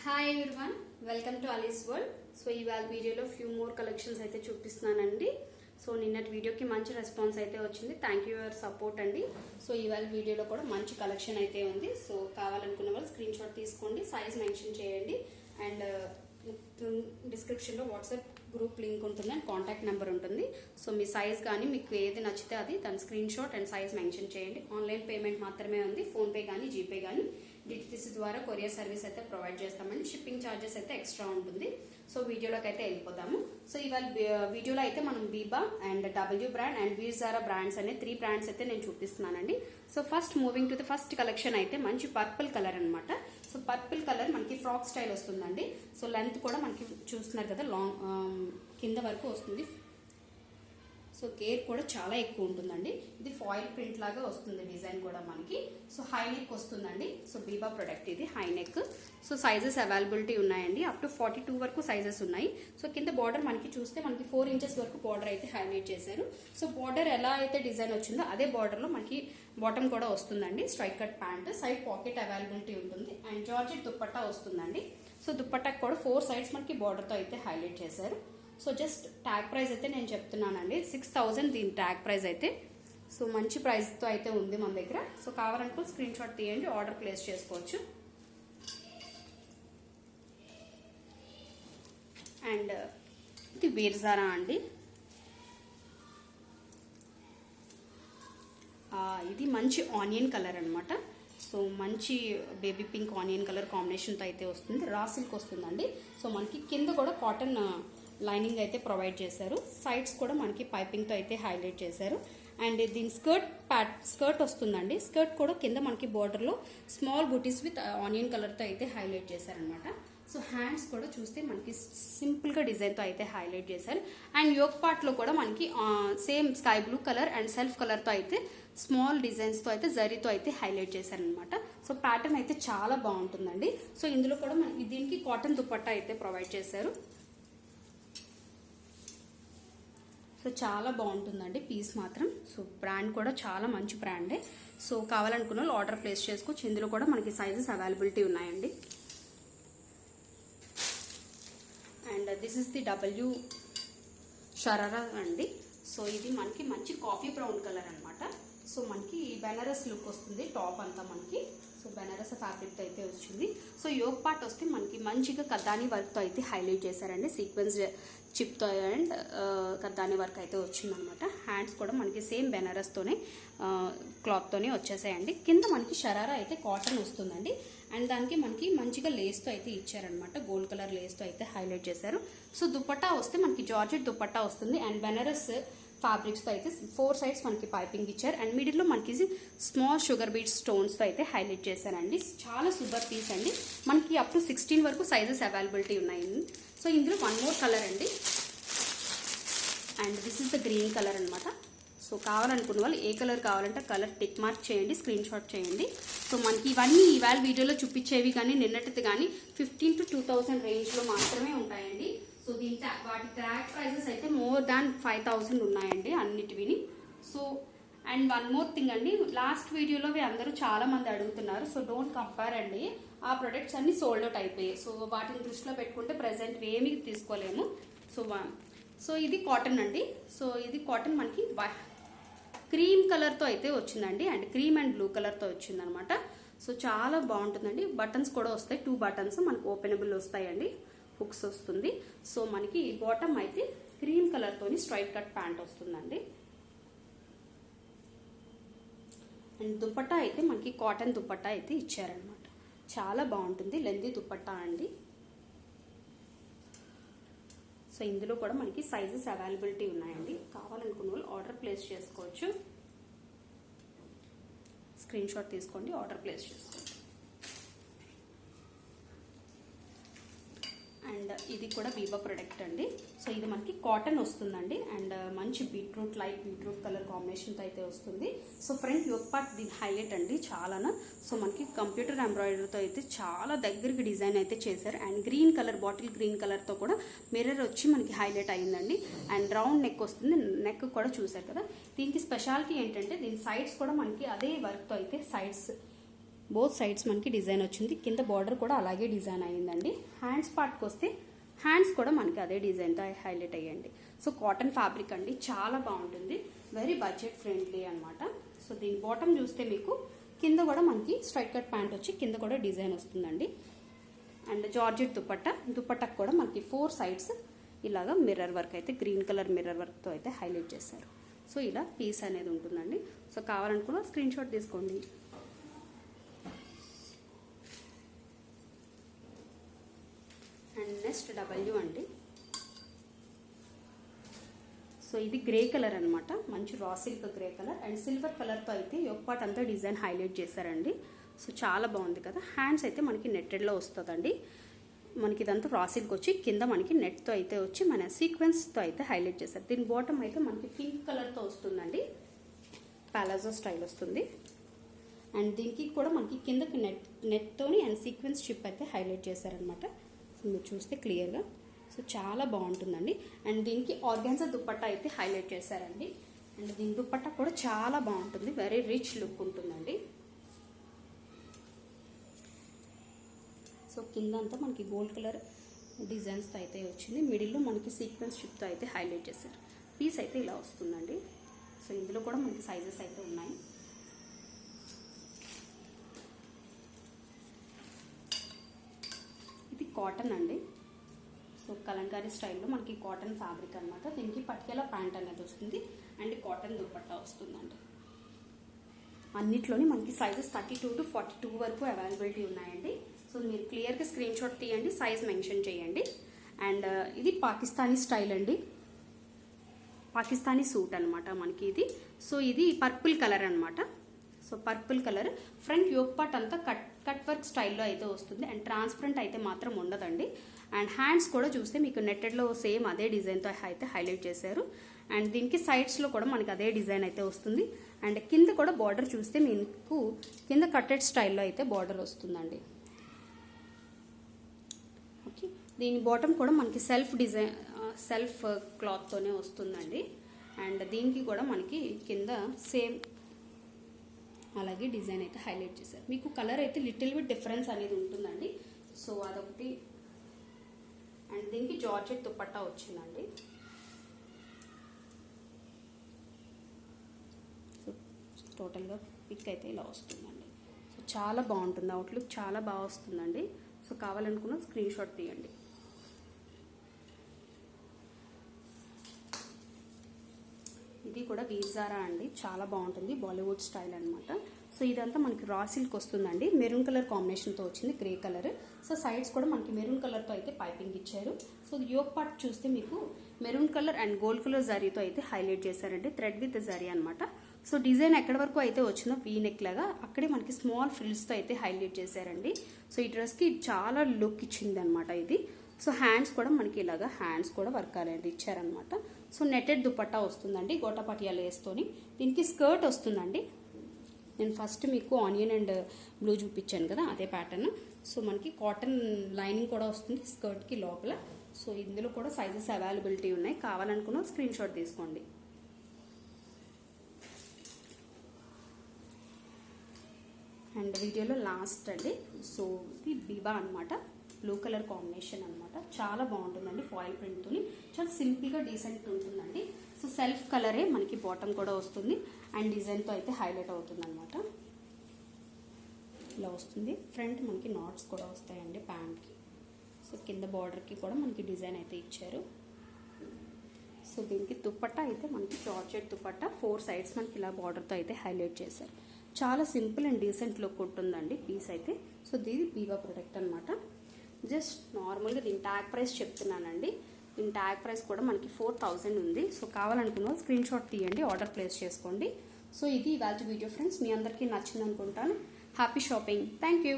Hi everyone, welcome to Ali's world. So ఇవాళ వీడియోలో few more collections అయితే చూపిస్తున్నానండి. సో నిన్నటి వీడియోకి మంచి రెస్పాన్స్ అయితే వచ్చింది. థ్యాంక్ యూ యువర్ సపోర్ట్ అండి. సో ఇవాళ వీడియోలో కూడా మంచి కలెక్షన్ అయితే ఉంది. సో కావాలనుకున్న వాళ్ళు స్క్రీన్ షాట్ తీసుకోండి, సైజ్ మెన్షన్ చేయండి. అండ్ డిస్క్రిప్షన్లో వాట్సాప్ గ్రూప్ లింక్ ఉంటుంది అండ్ కాంటాక్ట్ నెంబర్ ఉంటుంది. సో మీ సైజ్ కానీ మీకు ఏది నచ్చితే అది దాని screenshot and size mention చేయండి. ఆన్లైన్ పేమెంట్ మాత్రమే ఉంది. ఫోన్పే కానీ జీపే కానీ డిటిసి ద్వారా కొరియర్ సర్వీస్ అయితే ప్రొవైడ్ చేస్తామండి. షిప్పింగ్ ఛార్జెస్ అయితే ఎక్స్ట్రా ఉంటుంది. సో వీడియోలోకి అయితే వెళ్ళిపోతాము. సో ఇవాళ వీడియోలో అయితే మనం Biba and W brand and వీర్జారా brands అనే 3 బ్రాండ్స్ అయితే నేను చూపిస్తున్నానండి. So first moving to the first collection అయితే మంచి పర్పుల్ కలర్ అనమాట. సో పర్పుల్ కలర్ మనకి ఫ్రాక్ స్టైల్ వస్తుందండి. సో లెంత్ కూడా మనకి చూస్తున్నారు కదా, లాంగ్ కింద వరకు వస్తుంది. సో గేర్ కూడా చాలా ఎక్కువ ఉంటుందండి. ఇది ఫాయిల్ ప్రింట్ లాగా వస్తుంది డిజైన్ కూడా మనకి. సో హై నెక్ వస్తుందండి. సో బీబా ప్రొడక్ట్ ఇది high neck. So sizes availability ఉన్నాయండి. అప్ టు 42 వరకు సైజెస్ ఉన్నాయి. సో కింద బార్డర్ మనకి చూస్తే మనకి 4 ఇంచెస్ వరకు బార్డర్ అయితే హైలైట్ చేశారు. సో బార్డర్ ఎలా అయితే డిజైన్ వచ్చిందో అదే బార్డర్ లో మనకి బాటమ్ కూడా వస్తుందండి. Straight cut pant, side pocket availability ఉంటుంది అండ్ జార్జెట్ దుప్పట్టా వస్తుందండి. సో దుప్పట్టాకి కూడా 4 సైడ్స్ మనకి బార్డర్ తో అయితే హైలైట్ చేశారు. సో జస్ట్ ట్యాగ్ ప్రైస్ అయితే నేను చెప్తున్నానండి, 6000 దీని ట్యాగ్ ప్రైస్ అయితే. సో మంచి ప్రైస్తో అయితే ఉంది మన దగ్గర. సో కావాలనుకో స్క్రీన్ షాట్ తీయండి, ఆర్డర్ ప్లేస్ చేసుకోవచ్చు. అండ్ ఇది వీర్జారా అండి. ఇది మంచి ఆనియన్ కలర్ అనమాట. సో మంచి బేబీ పింక్ ఆనియన్ కలర్ కాంబినేషన్తో అయితే వస్తుంది. రా సిల్క్ వస్తుందండి. సో మనకి కింద కూడా కాటన్ లైనింగ్ అయితే ప్రొవైడ్ చేశారు. సైడ్స్ కూడా మనకి పైపింగ్తో అయితే హైలైట్ చేశారు. అండ్ దీని స్కర్ట్ వస్తుందండి. స్కర్ట్ కూడా కింద మనకి బార్డర్లో స్మాల్ బూటీస్ విత్ ఆనియన్ కలర్తో అయితే హైలైట్ చేశారనమాట. సో హ్యాండ్స్ కూడా చూస్తే మనకి సింపుల్గా డిజైన్తో అయితే హైలైట్ చేశారు. అండ్ యోక్ పార్ట్లో కూడా మనకి same sky blue colour and self కలర్తో అయితే స్మాల్ డిజైన్స్తో అయితే జరీతో అయితే హైలైట్ చేశారనమాట. సో ప్యాటర్న్ అయితే చాలా బాగుంటుందండి. సో ఇందులో కూడా మనకి దీనికి కాటన్ దుపట్టా అయితే ప్రొవైడ్ చేశారు. సో చాలా బాగుంటుందండి పీస్ మాత్రం. సో బ్రాండ్ కూడా చాలా మంచి బ్రాండే. సో కావాలనుకున్న వాళ్ళు ఆర్డర్ ప్లేస్ చేసుకోవచ్చు. ఇందులో కూడా మనకి సైజెస్ అవైలబిలిటీ ఉన్నాయండి. And this is the W sharara అండి. సో ఇది మనకి మంచి కాఫీ బ్రౌన్ కలర్ అనమాట. సో మనకి బెనారస్ లుక్ వస్తుంది టాప్ అంతా మనకి. సో బెనారస్ ఫ్యాబ్రిక్తో అయితే వచ్చింది. సో యోక్ పార్ట్ వస్తే మనకి మంచిగా కద్దాని వర్క్తో అయితే హైలైట్ చేశారండి. సీక్వెన్స్ చిప్తో అండ్ కద్దాని వర్క్ అయితే వచ్చిందనమాట. హ్యాండ్స్ కూడా మనకి సేమ్ బెనారస్తోనే క్లాత్తోనే వచ్చేసాయండి. కింద మనకి షరారా అయితే కాటన్ వస్తుందండి. అండ్ దానికి మనకి మంచిగా లేస్తో అయితే ఇచ్చారనమాట. గోల్డ్ కలర్ లేస్తో అయితే హైలైట్ చేశారు. సో దుపట్టా వస్తే మనకి జార్జెట్ దుపట్టా వస్తుంది. అండ్ బెనారస్ ఫ్యాబ్రిక్స్తో అయితే 4 సైడ్స్ మనకి పైపింగ్ ఇచ్చారు. అండ్ మిడిల్లో మనకి స్మాల్ షుగర్ బీట్స్ స్టోన్స్తో అయితే హైలైట్ చేశారండి. చాలా సూపర్ పీస్ అండి. మనకి అప్ టు 16 వరకు సైజెస్ అవైలబిలిటీ ఉన్నాయి. సో ఇందులో 1 మోర్ కలర్ అండి. And this is the green colour అనమాట. సో కావాలనుకున్న వాళ్ళు ఏ కలర్ కావాలంటే కలర్ టిక్ మార్క్ చేయండి, స్క్రీన్ షాట్ చేయండి. సో మనకి ఇవన్నీ ఇవాళ వీడియోలో చూపించేవి కానీ నిన్నటిది కానీ 15 to 2000 రేంజ్లో మాత్రమే ఉంటాయండి. సో దీని వాటి ట్యాగ్ ప్రైజెస్ అయితే మోర్ దాన్ 5000 ఉన్నాయండి అన్నిటివిని. సో అండ్ 1 మోర్ థింగ్ అండి, లాస్ట్ వీడియోలో అందరూ చాలా మంది అడుగుతున్నారు. సో డోంట్ కంపేర్ అండి, ఆ ప్రొడక్ట్స్ అన్ని సోల్డ్ అవుట్ అయిపోయాయి. సో వాటిని దృష్టిలో పెట్టుకుంటే ప్రెసెంట్ ఏమీ తీసుకోలేము. సో ఇది కాటన్ అండి. సో ఇది కాటన్ మనకి క్రీమ్ కలర్తో అయితే వచ్చిందండి. అండ్ క్రీమ్ అండ్ బ్లూ కలర్తో వచ్చిందనమాట. సో చాలా బాగుంటుందండి. బటన్స్ కూడా వస్తాయి, 2 బటన్స్ మనకు ఓపెనబుల్ వస్తాయండి. హుక్స్ వస్తుంది. సో మనకి బాటమ్ అయితే క్రీమ్ కలర్తోని స్ట్రైట్ కట్ ప్యాంట్ వస్తుందండి. అండ్ దుపట్టా అయితే మనకి కాటన్ దుపట్టా అయితే ఇచ్చారనమాట. చాలా బాగుంటుంది, లెందీ దుపట్టా అండి. సో ఇందులో కూడా మనకి సైజెస్ అవైలబిలిటీ ఉన్నాయండి. కావాలనుకున్న వాళ్ళు ఆర్డర్ ప్లేస్ చేసుకోవచ్చు. స్క్రీన్ షాట్ తీసుకోండి, ఆర్డర్ ప్లేస్ చేసుకోండి. అండ్ ఇది కూడా బీబా ప్రొడక్ట్ అండి. సో ఇది మనకి కాటన్ వస్తుందండి. అండ్ మంచి బీట్రూట్, లైట్ బీట్రూట్ కలర్ కాంబినేషన్తో అయితే వస్తుంది. సో ఫ్రంట్ యోక్ పార్ట్ దీని హైలైట్ అండి చాలానా. సో మనకి కంప్యూటర్ ఎంబ్రాయిడరీతో అయితే చాలా దగ్గరికి డిజైన్ అయితే చేశారు. And green colour, bottle green కలర్తో కూడా మిర్రర్ వచ్చి మనకి హైలైట్ అయిందండి. అండ్ రౌండ్ నెక్ వస్తుంది. నెక్ కూడా చూసారు కదా. దీనికి స్పెషాలిటీ ఏంటంటే దీని సైడ్స్ కూడా మనకి అదే వర్క్తో అయితే సైడ్స్ బోత్ సైడ్స్ మనకి డిజైన్ వచ్చింది. కింద బార్డర్ కూడా అలాగే డిజైన్ అయ్యిందండి. హ్యాండ్స్ పార్ట్కి వస్తే హ్యాండ్స్ కూడా మనకి అదే డిజైన్తో హైలైట్ అయ్యండి. సో కాటన్ ఫ్యాబ్రిక్ అండి, చాలా బాగుంటుంది, వెరీ బడ్జెట్ ఫ్రెండ్లీ అనమాట. సో దీని బాటమ్ చూస్తే మీకు కింద కూడా మనకి స్ట్రైట్ కట్ ప్యాంట్ వచ్చి కింద కూడా డిజైన్ వస్తుందండి. అండ్ జార్జెట్ దుపట్టాకు కూడా మనకి 4 సైడ్స్ ఇలాగా మిర్రర్ వర్క్ అయితే గ్రీన్ కలర్ మిర్రర్ వర్క్తో అయితే హైలైట్ చేశారు. సో ఇలా పీస్ అనేది ఉంటుందండి. సో కావాలనుకున్న స్క్రీన్ షాట్ తీసుకోండి. అండ్ నెక్స్ట్ డబ్ల్యూ అండి. సో ఇది గ్రే కలర్ అనమాట, మంచి raw silk grey colour and silver కలర్తో అయితే యోక్ పార్ట్ అంతా డిజైన్ హైలైట్ చేశారండి. సో చాలా బాగుంది కదా. హ్యాండ్స్ అయితే మనకి నెట్టెడ్లో వస్తుందండి. మనకి ఇదంతా రా సిల్క్ వచ్చి కింద మనకి నెట్తో అయితే వచ్చి మన సీక్వెన్స్తో అయితే హైలైట్ చేశారు. దీని బాటమ్ అయితే మనకి పింక్ కలర్తో వస్తుందండి, పాలాజో స్టైల్ వస్తుంది. అండ్ దీనికి కూడా మనకి కిందకి నెట్తోని అండ్ సీక్వెన్స్ షిప్ అయితే హైలైట్ చేశారనమాట. సో మీరు చూస్తే క్లియర్గా సో చాలా బాగుంటుందండి. అండ్ దీనికి ఆర్గాన్జా దుపట్టా అయితే హైలైట్ చేశారండి. అండ్ దీని దుపట్టా కూడా చాలా బాగుంటుంది, వెరీ రిచ్ లుక్ ఉంటుందండి. సో కింద అంతా మనకి గోల్డ్ కలర్ డిజైన్స్తో అయితే వచ్చింది. మిడిల్లో మనకి సీక్వెన్స్ షిప్తో అయితే హైలైట్ చేశారు. పీస్ అయితే ఇలా వస్తుందండి. సో ఇందులో కూడా మనకి సైజెస్ అయితే ఉన్నాయి. ఇది కాటన్ అండి. సో కలంకారీ స్టైల్లో మనకి కాటన్ ఫ్యాబ్రిక్ అనమాట. దీనికి పటికేలా ప్యాంట్ అనేది వస్తుంది అండ్ కాటన్ దుపట్టా వస్తుందండి. అన్నిట్లోని మనకి సైజెస్ 32 to 42 వరకు అవైలబిలిటీ ఉన్నాయండి. సో మీరు క్లియర్గా స్క్రీన్ షాట్ తీయండి, సైజ్ మెన్షన్ చేయండి. అండ్ ఇది పాకిస్తానీ స్టైల్ అండి, పాకిస్తానీ సూట్ అనమాట మనకి ఇది. సో ఇది పర్పుల్ కలర్ అనమాట. So purple colour front yoke part అంతా కట్ వర్క్ స్టైల్లో అయితే వస్తుంది అండ్ ట్రాన్స్పరెంట్ అయితే మాత్రం ఉండదండి. అండ్ హ్యాండ్స్ కూడా చూస్తే మీకు నెట్టెడ్లో సేమ్ అదే డిజైన్తో అయితే హైలైట్ చేశారు. అండ్ దీనికి సైడ్స్లో కూడా మనకి అదే డిజైన్ అయితే వస్తుంది. అండ్ కింద కూడా బార్డర్ చూస్తే మీకు కింద కట్టెడ్ స్టైల్లో అయితే బార్డర్ వస్తుందండి. ఓకే, దీని బాటమ్ కూడా మనకి సెల్ఫ్ క్లాత్తోనే వస్తుందండి. అండ్ దీనికి కూడా మనకి కింద సేమ్ అలాగే డిజైన్ అయితే హైలైట్ చేశారు. మీకు కలర్ అయితే లిటిల్ బిట్ డిఫరెన్స్ అనేది ఉంటుందండి. సో అదొకటి. అండ్ దీనికి జార్జెట్ దుపట్టా వచ్చిందండి. సో టోటల్గా పిక్ అయితే ఇలా వస్తుందండి. సో చాలా బాగుంటుంది, అవుట్లుక్ చాలా బాగా వస్తుందండి. సో కావాలనుకున్న స్క్రీన్ షాట్ తీయండి. ఇది కూడా వీజారా అండి, చాలా బాగుంటుంది, బాలీవుడ్ స్టైల్ అనమాట. సో ఇదంతా మనకి రా సిల్క్ వస్తుందండి, మెరూన్ కలర్ కాంబినేషన్తో వచ్చింది, గ్రే కలర్. సో సైడ్స్ కూడా మనకి మెరూన్ కలర్తో అయితే పైపింగ్ ఇచ్చారు. సో యోక్ పార్ట్ చూస్తే మీకు maroon colour and gold colour జరీతో అయితే హైలైట్ చేశారండి, థ్రెడ్ విత్ జరీ అనమాట. సో డిజైన్ ఎక్కడి వరకు అయితే వచ్చిందో వీ నెక్ లాగా అక్కడే మనకి స్మాల్ ఫ్రిల్స్తో అయితే హైలైట్ చేశారండి. సో ఈ డ్రెస్కి చాలా లుక్ ఇచ్చింది అనమాట ఇది. సో హ్యాండ్స్ కూడా మనకి ఇలాగా హ్యాండ్స్ కూడా వర్క్ అనేది ఇచ్చారనమాట. సో నెట్టెడ్ దుపట్టా వస్తుందండి గోటాపటియా లేస్తోని. దీనికి స్కర్ట్ వస్తుందండి. నేను ఫస్ట్ మీకు ఆనియన్ అండ్ బ్లూ చూపించాను కదా, అదే ప్యాటర్న్. సో మనకి కాటన్ లైనింగ్ కూడా వస్తుంది స్కర్ట్కి లోపల. సో ఇందులో కూడా సైజెస్ అవైలబిలిటీ ఉన్నాయి, కావాలనుకున్న స్క్రీన్ షాట్ తీసుకోండి. అండ్ వీడియోలో లాస్ట్ అండి. సో ఇది బీబా అనమాట, బ్లూ కలర్ కాంబినేషన్ అనమాట, చాలా బాగుంటుందండి. ఫాయిల్ ప్రింట్తో చాలా సింపుల్గా డీసెంట్ ఉంటుందండి. సో సెల్ఫ్ కలరే మనకి బాటమ్ కూడా వస్తుంది అండ్ డిజైన్తో అయితే హైలైట్ అవుతుంది అనమాట. ఇలా వస్తుంది. ఫ్రంట్ మనకి నాట్స్ కూడా వస్తాయండి ప్యాంట్కి. సో కింద బార్డర్కి కూడా మనకి డిజైన్ అయితే ఇచ్చారు. సో దీనికి దుపట్టా అయితే మనకి జార్జెట్ దుపట్టా 4 సైడ్స్ మనకి ఇలా బార్డర్తో అయితే హైలైట్ చేశారు. చాలా సింపుల్ అండ్ డీసెంట్ లుక్ ఉంటుందండి పీస్ అయితే. సో దీని బీబా ప్రొడక్ట్ అనమాట. జస్ట్ నార్మల్గా దీని ట్యాగ్ ప్రైస్ చెప్తున్నానండి. దీని ట్యాగ్ ప్రైస్ కూడా మనకి 4000 ఉంది. సో కావాలనుకున్న స్క్రీన్ షాట్ తీయండి, ఆర్డర్ ప్లేస్ చేసుకోండి. సో ఇది ఇవాళ వీడియో ఫ్రెండ్స్, మీ అందరికీ నచ్చింది అనుకుంటాను. Happy shopping, thank you.